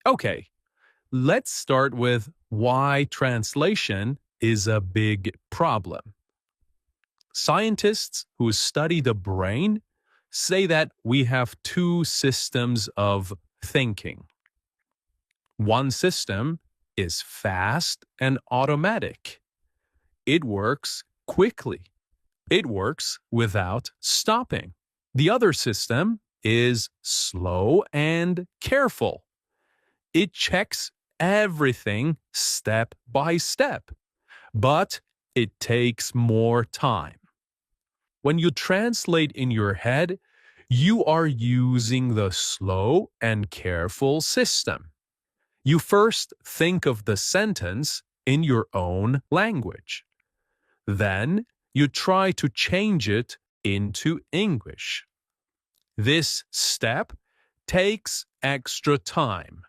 Okay, let's start with why translation is a big problem. Scientists who study the brain say that we have two systems of thinking. One system is fast and automatic. It works quickly. It works without stopping. The other system is slow and careful. It checks everything step by step, but it takes more time. When you translate in your head, you are using the slow and careful system. You first think of the sentence in your own language. Then you try to change it into English. This step takes extra time.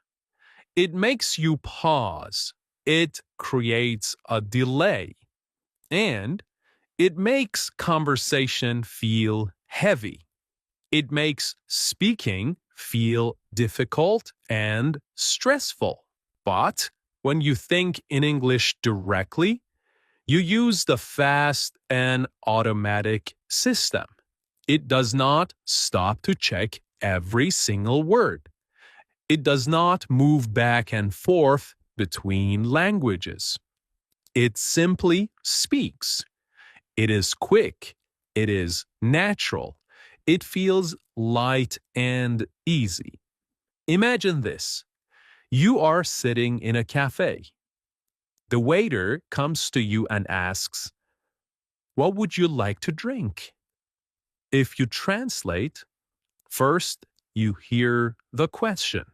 It makes you pause. It creates a delay. And it makes conversation feel heavy. It makes speaking feel difficult and stressful. But when you think in English directly, you use the fast and automatic system. It does not stop to check every single word. It does not move back and forth between languages. It simply speaks. It is quick. It is natural. It feels light and easy. Imagine this. You are sitting in a cafe. The waiter comes to you and asks, "What would you like to drink?" If you translate, first you hear the question.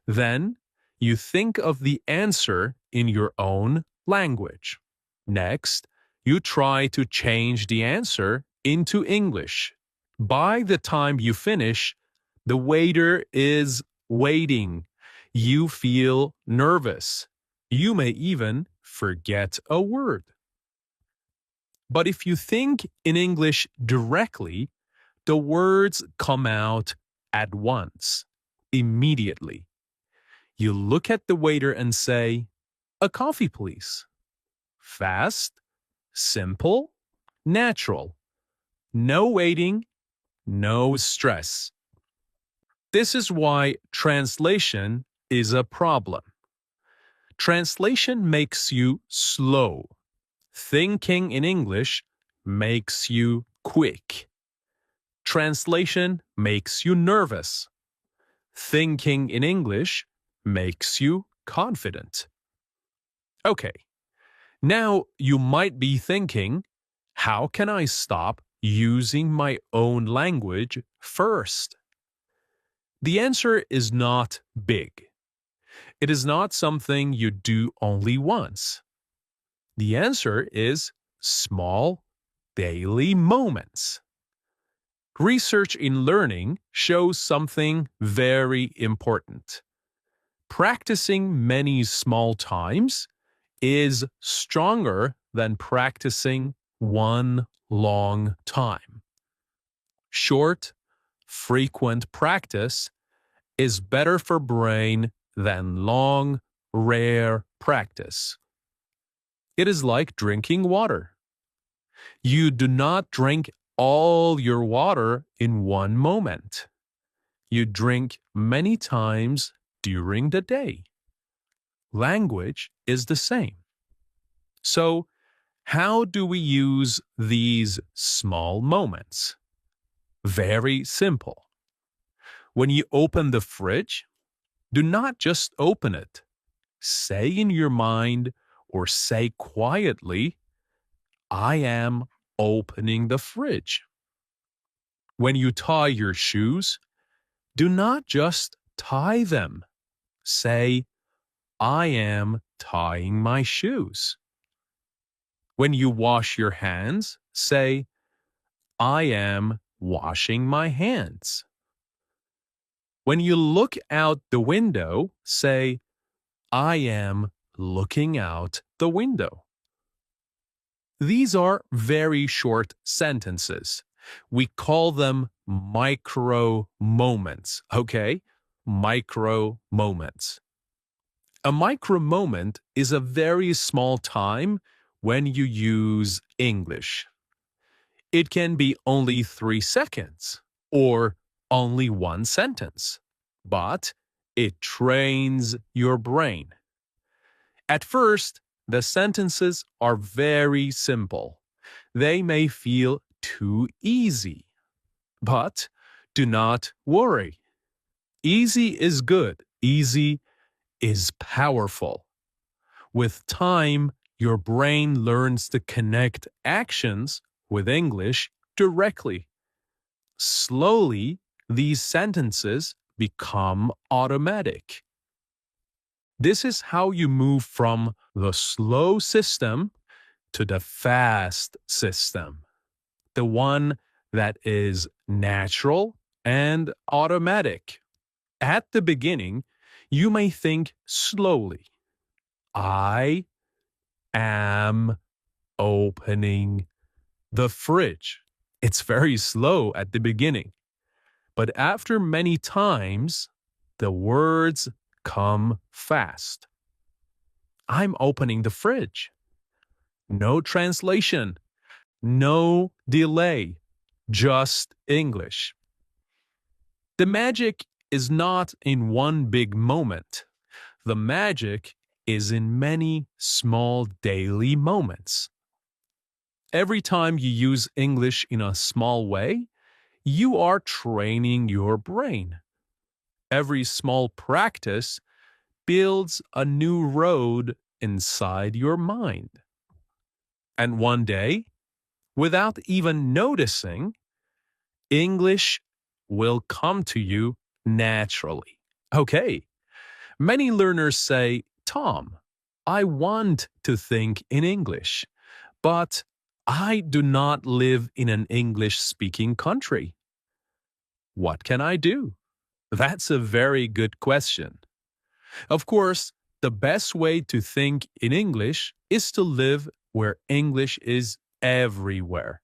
Then you think of the answer in your own language. Next, you try to change the answer into English. By the time you finish, the waiter is waiting. You feel nervous. You may even forget a word. But if you think in English directly, the words come out at once, immediately. You look at the waiter and say, "A coffee, please." Fast, simple, natural. No waiting, no stress. This is why translation is a problem. Translation makes you slow. Thinking in English makes you quick. Translation makes you nervous. Thinking in English makes you confident. Okay, now you might be thinking, how can I stop using my own language first? The answer is not big. It is not something you do only once. The answer is small, daily moments. Research in learning shows something very important. Practicing many small times is stronger than practicing one long time. Short, frequent practice is better for brain than long, rare practice. It is like drinking water. You do not drink all your water in one moment. You drink many times during the day. Language is the same. So, how do we use these small moments? Very simple. When you open the fridge, do not just open it. Say in your mind or say quietly, "I am opening the fridge." When you tie your shoes, do not just tie them. Say, "I am tying my shoes." When you wash your hands, say, "I am washing my hands." When you look out the window, say, "I am looking out the window." These are very short sentences. We call them micro moments, okay? micro moments. A micro moment is a very small time when you use English. It can be only 3 seconds or only one sentence, but it trains your brain. At first, the sentences are very simple. They may feel too easy, but do not worry. Easy is good. Easy is powerful. With time, your brain learns to connect actions with English directly. Slowly, these sentences become automatic. This is how you move from the slow system to the fast system, the one that is natural and automatic. At the beginning, you may think slowly. I am opening the fridge. It's very slow at the beginning, but after many times, the words come fast. I'm opening the fridge. No translation, no delay, just English. The magic is not in one big moment. The magic is in many small daily moments. Every time you use English in a small way, you are training your brain. Every small practice builds a new road inside your mind. And one day, without even noticing, English will come to you naturally. Okay, many learners say, Tom, I want to think in English, but I do not live in an English-speaking country. What can I do? That's a very good question. Of course, the best way to think in English is to live where English is everywhere.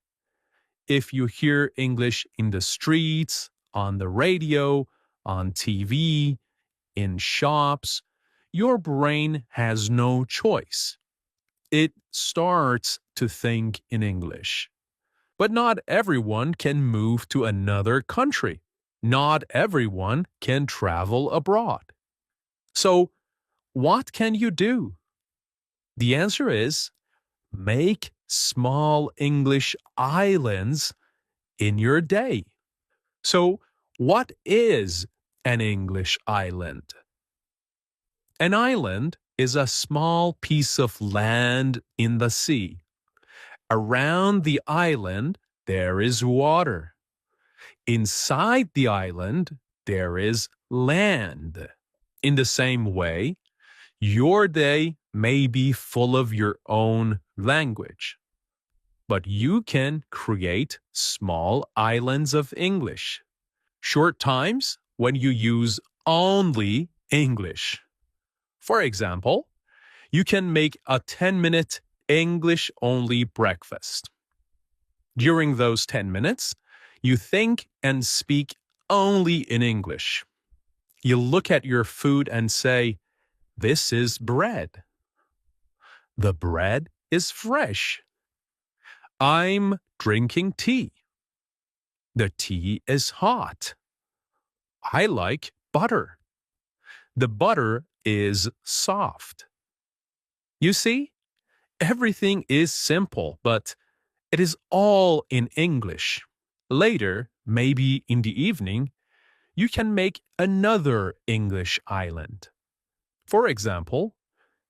If you hear English in the streets, on the radio, on TV, in shops, your brain has no choice. It starts to think in English. But not everyone can move to another country. Not everyone can travel abroad. So, what can you do? The answer is make small English islands in your day. So, what is an English island? An island is a small piece of land in the sea. Around the island, there is water. Inside the island, there is land. In the same way, your day may be full of your own language, but you can create small islands of English. Short times when you use only English. For example, you can make a 10-minute English-only breakfast. During those 10 minutes, you think and speak only in English. You look at your food and say, "This is bread." The bread is fresh. I'm drinking tea. The tea is hot. I like butter. The butter is soft. You see, everything is simple, but it is all in English. Later, maybe in the evening, you can make another English island. For example,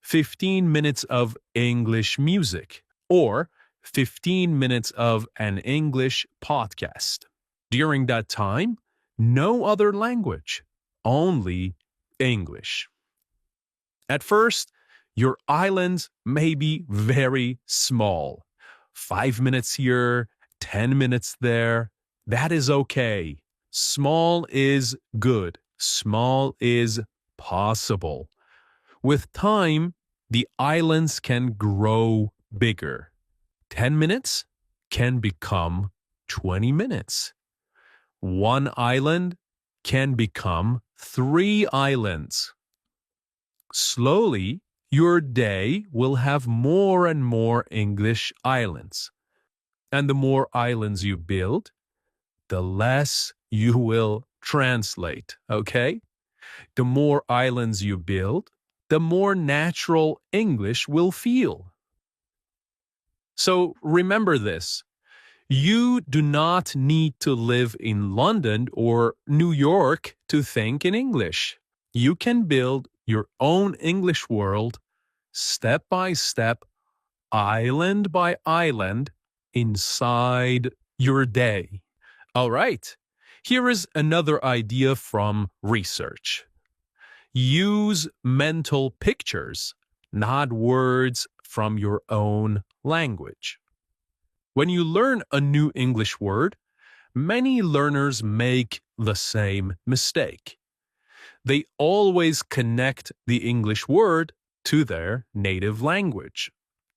15 minutes of English music or 15 minutes of an English podcast. During that time, no other language, only English. At first, your islands may be very small. 5 minutes here, 10 minutes there. That is okay. Small is good. Small is possible. With time, the islands can grow bigger. 10 minutes can become 20 minutes. One island can become 3 islands. Slowly, your day will have more and more English islands. And the more islands you build, the less you will translate, okay? The more islands you build, the more natural English will feel. So remember this. You do not need to live in London or New York to think in English. You can build your own English world step by step, island by island, inside your day. All right, here is another idea from research. Use mental pictures, not words from your own language. When you learn a new English word, many learners make the same mistake. They always connect the English word to their native language.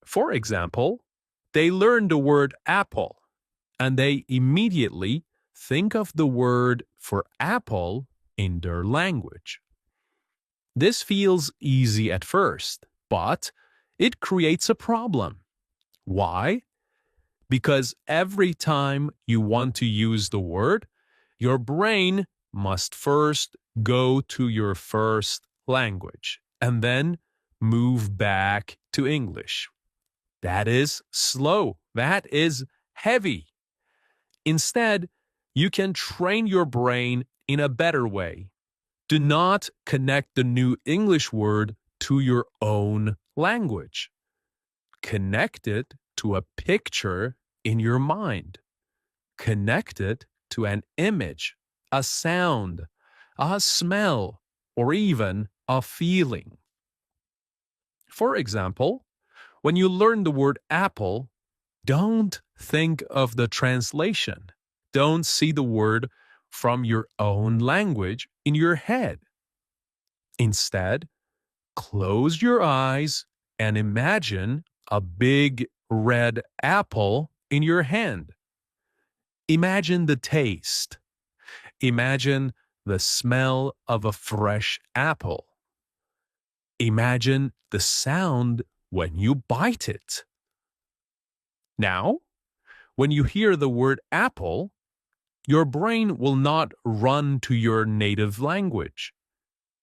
For example, they learn the word apple, and they immediately think of the word for apple in their language. This feels easy at first, but it creates a problem. Why? Because every time you want to use the word, your brain must first go to your first language and then move back to English. That is slow. That is heavy. Instead, you can train your brain in a better way. Do not connect the new English word to your own language. Connect it to a picture in your mind. Connect it to an image, a sound, a smell, or even a feeling. For example, when you learn the word apple, don't think of the translation. Don't see the word from your own language in your head. Instead, close your eyes and imagine a big red apple in your hand. Imagine the taste. Imagine the smell of a fresh apple. Imagine the sound when you bite it. Now, when you hear the word apple, your brain will not run to your native language.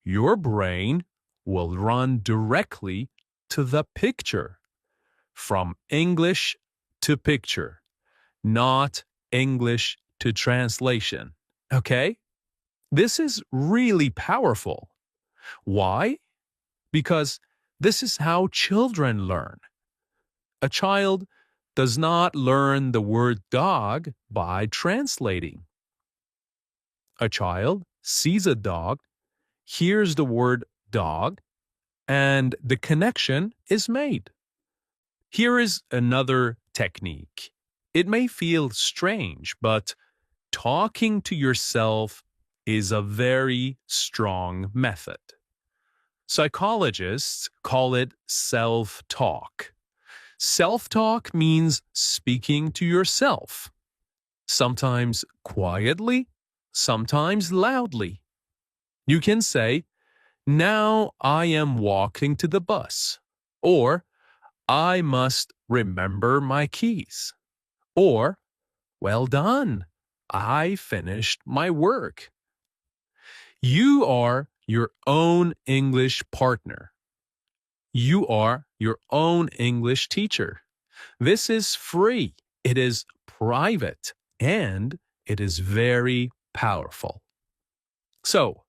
Your brain will run directly to the picture. From English to picture, not English to translation. Okay? This is really powerful. Why? Because this is how children learn. A child does not learn the word dog by translating. A child sees a dog, hears the word dog, and the connection is made. Here is another technique. It may feel strange, but talking to yourself is a very strong method. Psychologists call it self-talk. Self-talk means speaking to yourself, sometimes quietly, sometimes loudly. You can say, "Now I am walking to the bus," or "I must remember my keys," or "Well done, I finished my work." You are your own English partner. You are your own English teacher. This is free, it is private, and it is very powerful. So,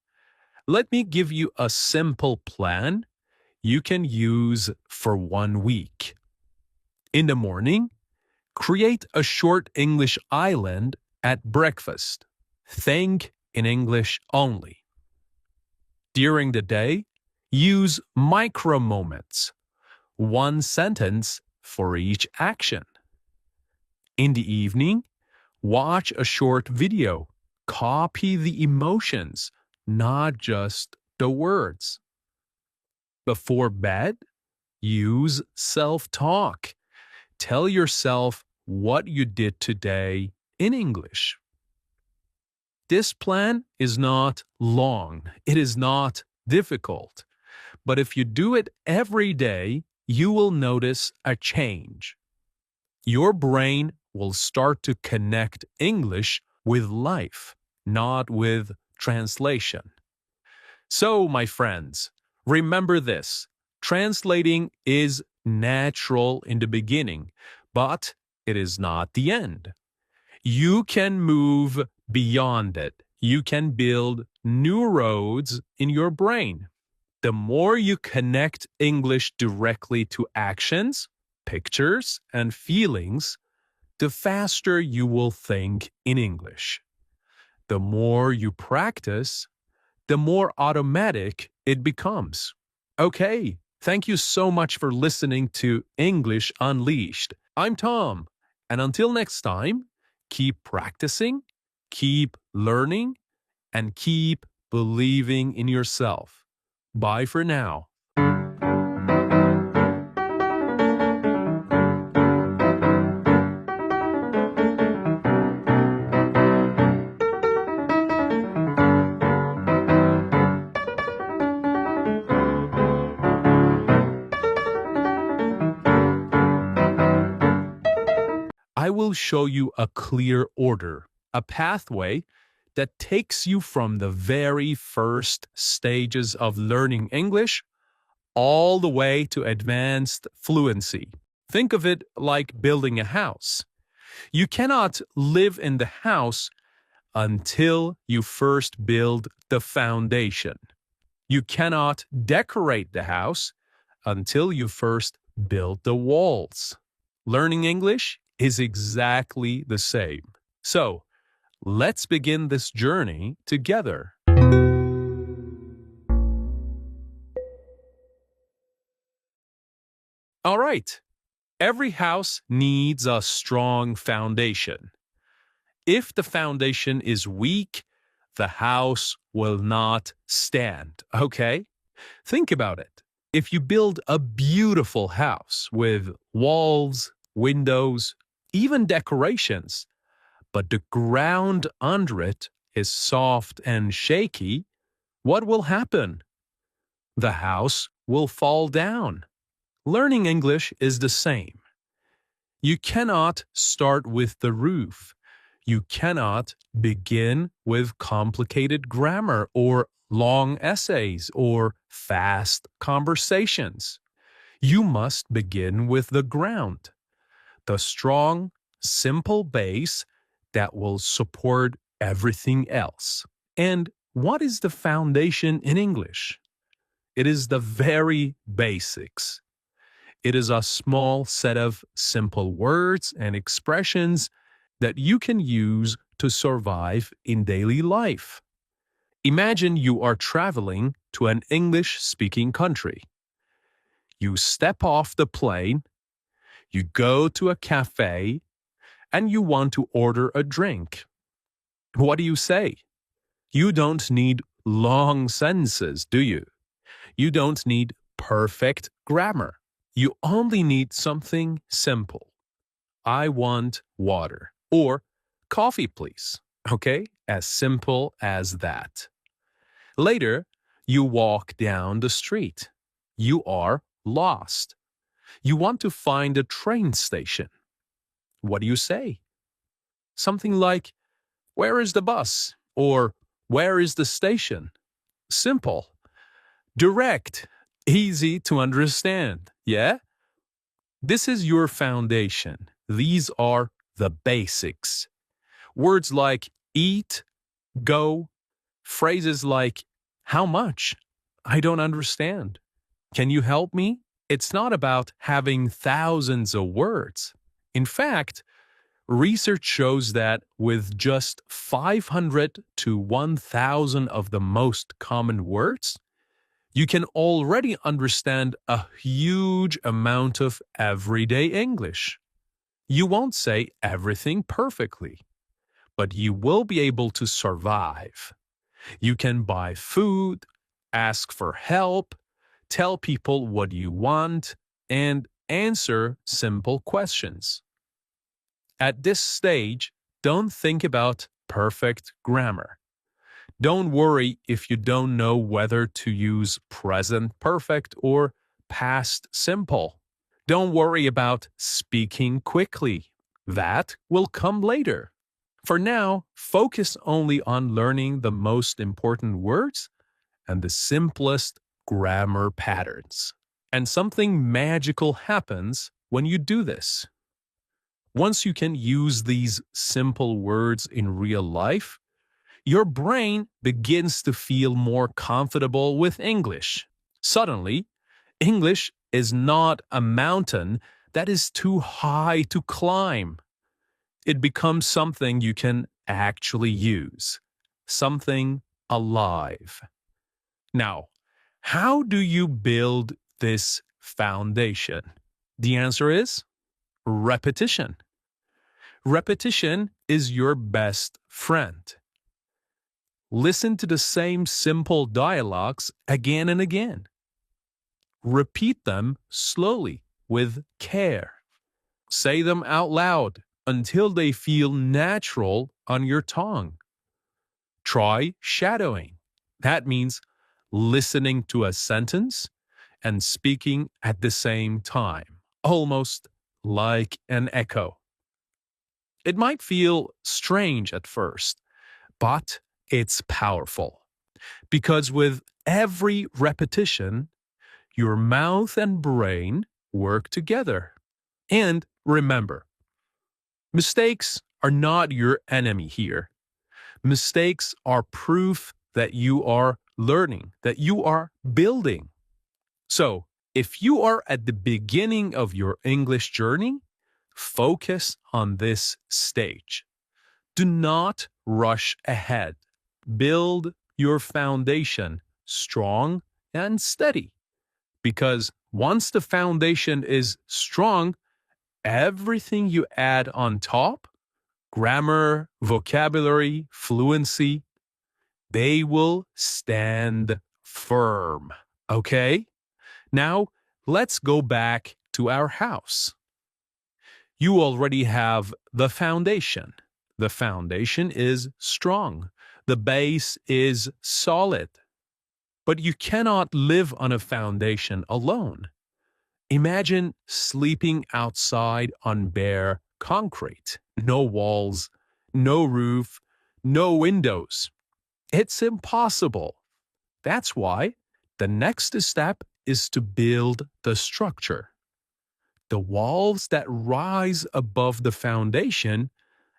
let me give you a simple plan you can use for 1 week. In the morning, create a short English island at breakfast. Think in English only. During the day, use micro moments, one sentence for each action. In the evening, watch a short video. Copy the emotions, not just the words. Before bed, use self-talk. Tell yourself what you did today in English. This plan is not long, it is not difficult, but if you do it every day, you will notice a change. Your brain will start to connect English with life, not with translation. So, my friends, remember this. Translating is natural in the beginning, but it is not the end. You can move beyond it. You can build new roads in your brain. The more you connect English directly to actions, pictures, and feelings, the faster you will think in English. The more you practice, the more automatic it becomes. Okay, thank you so much for listening to English Unleashed. I'm Tom, and until next time, keep practicing, keep learning, and keep believing in yourself. Bye for now. I will show you a clear order, a pathway that takes you from the very first stages of learning English all the way to advanced fluency. Think of it like building a house. You cannot live in the house until you first build the foundation. You cannot decorate the house until you first build the walls. Learning English is exactly the same. So, let's begin this journey together. All right. Every house needs a strong foundation. If the foundation is weak, the house will not stand, okay? Think about it. If you build a beautiful house with walls, windows, even decorations, but the ground under it is soft and shaky, what will happen? The house will fall down. Learning English is the same. You cannot start with the roof. You cannot begin with complicated grammar or long essays or fast conversations. You must begin with the ground, the strong, simple base that will support everything else. And what is the foundation in English? It is the very basics. It is a small set of simple words and expressions that you can use to survive in daily life. Imagine you are traveling to an English-speaking country. You step off the plane, you go to a cafe, and you want to order a drink. What do you say? You don't need long sentences, do you? You don't need perfect grammar. You only need something simple. I want water. Or coffee, please. Okay? As simple as that. Later, you walk down the street. You are lost. You want to find a train station. What do you say? Something like, where is the bus? Or where is the station? Simple. Direct. Easy to understand. Yeah? This is your foundation. These are the basics. Words like eat, go, phrases like how much? I don't understand. Can you help me? It's not about having thousands of words. In fact, research shows that with just 500 to 1,000 of the most common words, you can already understand a huge amount of everyday English. You won't say everything perfectly, but you will be able to survive. You can buy food, ask for help, tell people what you want, and answer simple questions. At this stage, don't think about perfect grammar. Don't worry if you don't know whether to use present perfect or past simple. Don't worry about speaking quickly. That will come later. For now, focus only on learning the most important words and the simplest grammar patterns. And something magical happens when you do this. Once you can use these simple words in real life, your brain begins to feel more comfortable with English. Suddenly, English is not a mountain that is too high to climb. It becomes something you can actually use, something alive. Now, how do you build this foundation? The answer is repetition. Repetition is your best friend. Listen to the same simple dialogues again and again. Repeat them slowly with care. Say them out loud until they feel natural on your tongue. Try shadowing. That means listening to a sentence and speaking at the same time, almost like an echo. It might feel strange at first, but it's powerful because with every repetition, your mouth and brain work together. And remember, mistakes are not your enemy here. Mistakes are proof that you are learning, that you are building. So, if you are at the beginning of your English journey, focus on this stage. Do not rush ahead. Build your foundation strong and steady. Because once the foundation is strong, everything you add on top, grammar, vocabulary, fluency, they will stand firm. Okay? Now, let's go back to our house. You already have the foundation. The foundation is strong. The base is solid. But you cannot live on a foundation alone. Imagine sleeping outside on bare concrete. No walls, no roof, no windows. It's impossible. That's why the next step is to build the structure. The walls that rise above the foundation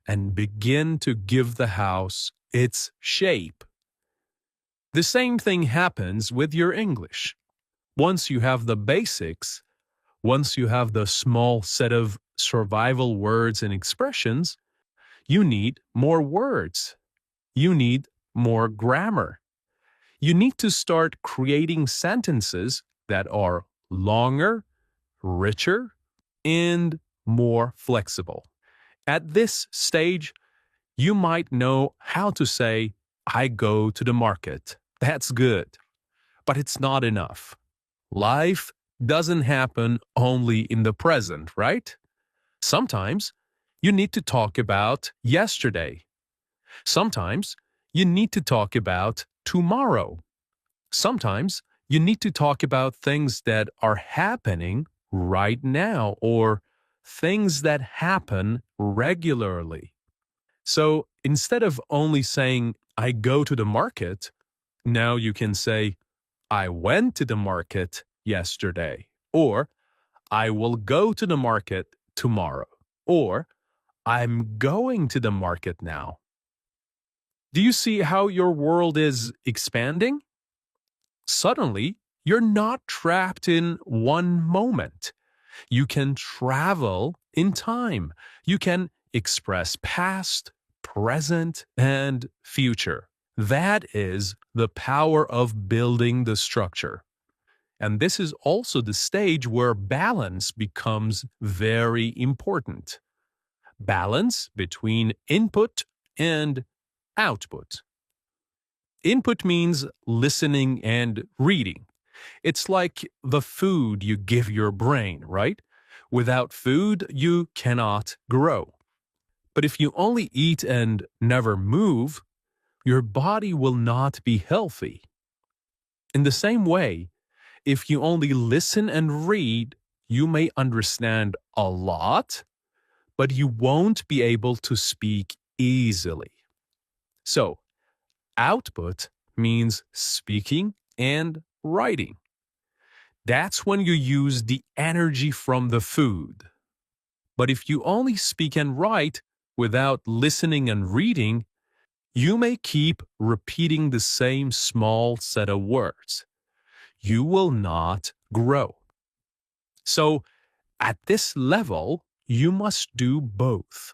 and begin to give the house its shape. The same thing happens with your English. Once you have the basics, once you have the small set of survival words and expressions, you need more words. You need more grammar. You need to start creating sentences that are longer, richer, and more flexible. At this stage, you might know how to say, I go to the market. That's good. But it's not enough. Life doesn't happen only in the present, right? Sometimes you need to talk about yesterday. Sometimes you need to talk about tomorrow. Sometimes you need to talk about things that are happening right now or things that happen regularly. So instead of only saying, I go to the market, now you can say, I went to the market yesterday, or I will go to the market tomorrow, or I'm going to the market now. Do you see how your world is expanding? Suddenly, you're not trapped in one moment. You can travel in time. You can express past, present, and future. That is the power of building the structure. And this is also the stage where balance becomes very important. Balance between input and output. Input means listening and reading. It's like the food you give your brain, right? Without food, you cannot grow. But if you only eat and never move, your body will not be healthy. In the same way, if you only listen and read, you may understand a lot, but you won't be able to speak easily. So, output means speaking and writing. That's when you use the energy from the food. But if you only speak and write without listening and reading, you may keep repeating the same small set of words. You will not grow. So, at this level, you must do both.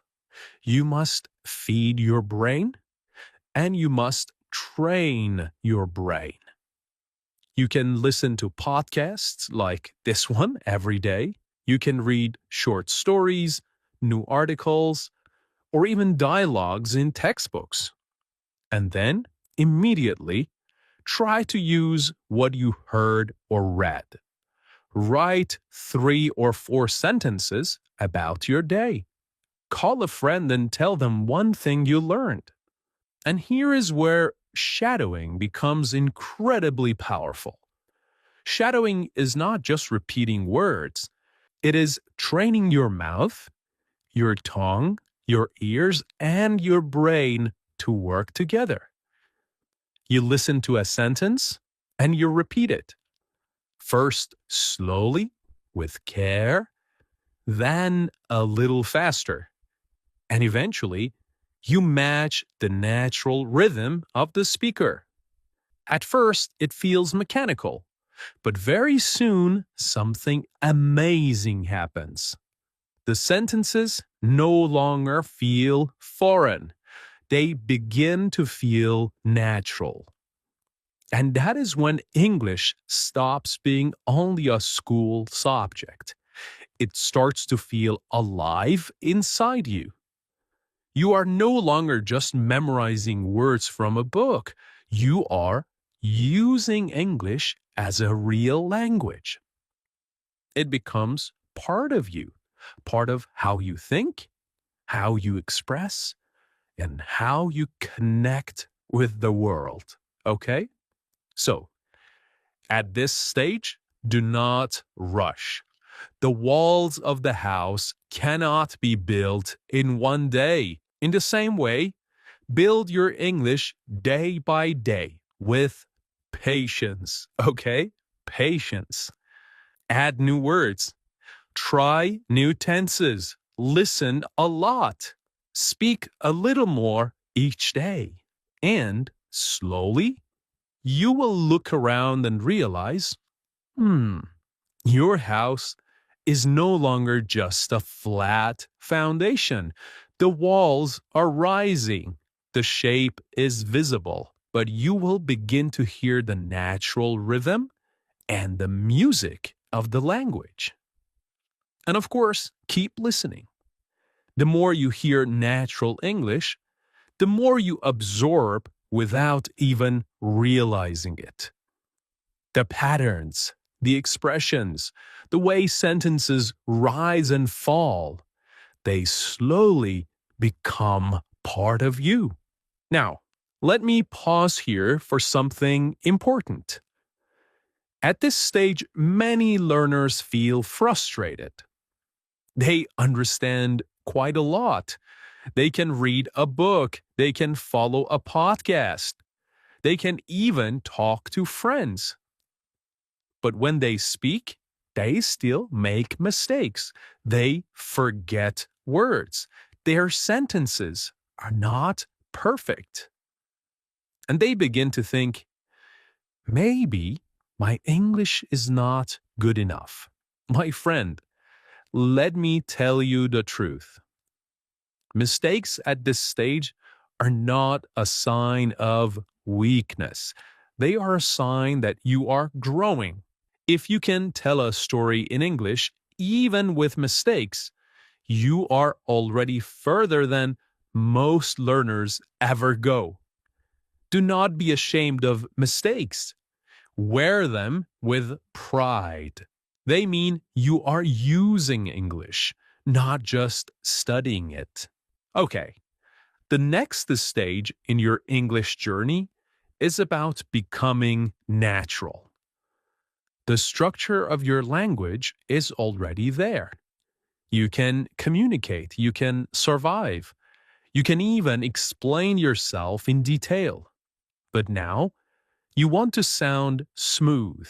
You must feed your brain and you must train your brain. You can listen to podcasts like this one every day. You can read short stories, new articles, or even dialogues in textbooks. And then, immediately, try to use what you heard or read. Write 3 or 4 sentences about your day. Call a friend and tell them one thing you learned. And here is where shadowing becomes incredibly powerful. Shadowing is not just repeating words, it is training your mouth, your tongue, your ears, and your brain to work together. You listen to a sentence and you repeat it. First slowly, with care, then a little faster. And eventually, you match the natural rhythm of the speaker. At first, it feels mechanical, but very soon, something amazing happens. The sentences no longer feel foreign. They begin to feel natural. And that is when English stops being only a school subject. It starts to feel alive inside you. You are no longer just memorizing words from a book. You are using English as a real language. It becomes part of you, part of how you think, how you express, and how you connect with the world. Okay? So, at this stage, do not rush. The walls of the house cannot be built in one day. In the same way, build your English day by day with patience. Okay? Patience. Add new words. Try new tenses. Listen a lot. Speak a little more each day. And slowly, you will look around and realize, your house is no longer just a flat foundation. The walls are rising. The shape is visible, but you will begin to hear the natural rhythm and the music of the language. And of course, keep listening. The more you hear natural English, the more you absorb without even realizing it. The patterns, the expressions, the way sentences rise and fall, they slowly become part of you. Now, let me pause here for something important. At this stage, many learners feel frustrated. They understand quite a lot. They can read a book. They can follow a podcast. They can even talk to friends. But when they speak, they still make mistakes. They forget words. Their sentences are not perfect. And they begin to think, maybe my English is not good enough. My friend, let me tell you the truth. Mistakes at this stage are not a sign of weakness. They are a sign that you are growing. If you can tell a story in English, even with mistakes, you are already further than most learners ever go. Do not be ashamed of mistakes. Wear them with pride. They mean you are using English, not just studying it. Okay, The next stage in your English journey is about becoming natural. The structure of your language is already there. You can communicate, you can survive, you can even explain yourself in detail. But now, you want to sound smooth.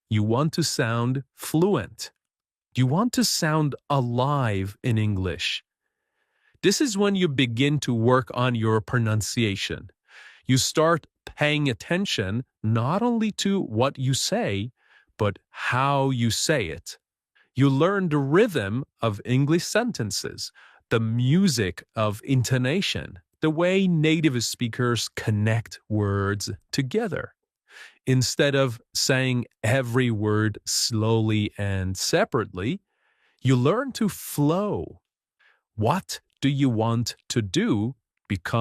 You want to sound fluent. You want to sound alive in English. This is when you begin to work on your pronunciation. You start paying attention not only to what you say, but how you say it. You learn the rhythm of English sentences, the music of intonation, the way native speakers connect words together. Instead of saying every word slowly and separately, you learn to flow. What do you want to do becomes